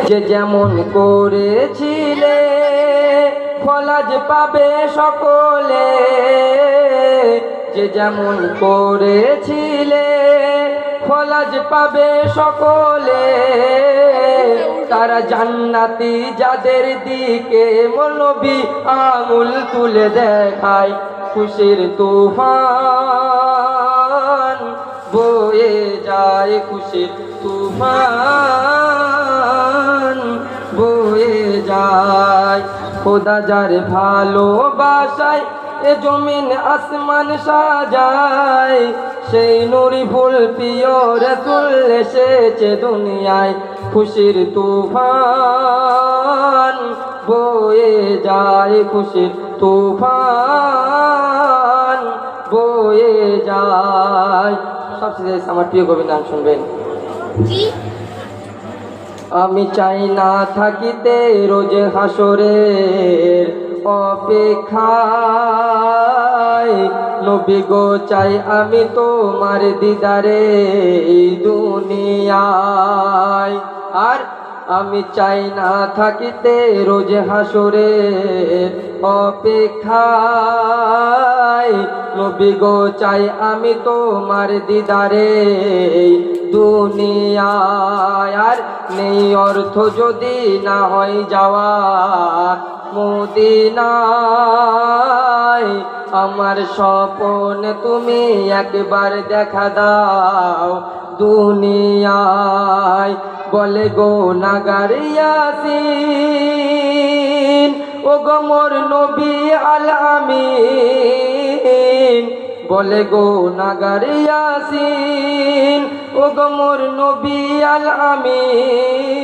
যে যেমন করেছিলে ফল আজ পাবে সকলে, যে যেমন করেছিলে ফল আজ পাবে সকলে। তারা জান্নাতি যাদের দিকে নবী আঙুল তুলে দেখায়, খুশির তুফান বয়ে যায়, খুশির তুফান বয়ে যায়। খোদা যার ভালোবাসায় এ জমিন আসমান সাজায়, সেই নুরি ফুল প্রিয় রাসূল এসেছে দুনিয়ায়, খুশির তুফান বয়ে যায়, খুশির তুফান বয়ে যায়। সবচেয়ে আমার প্রিয় কবির নাম শুনবেন। আমি চাই না থাকিতে রোজ হাসরের অপেক্ষায়, নবী গো চাই আমি তোমার দিদারে দুনিয়ায়। আর আমি চাই না থাকিতে রোজ হাসরের অপেক্ষায়, নবী গো চাই আমি তোমার দিদারে দুনিয়ায়। আর নেই অর্থ যদি না হয় যাওয়া মদিনায়, আমার স্বপ্ন তুমি একবার দেখা দাও দুনিয়ায়। বলে গো নাগার ইয়াসিন, ও গো মোর নবী আল আমিন, বলে গো নাগার ইয়াসিন, ও গো মোর নবী আল আমিন।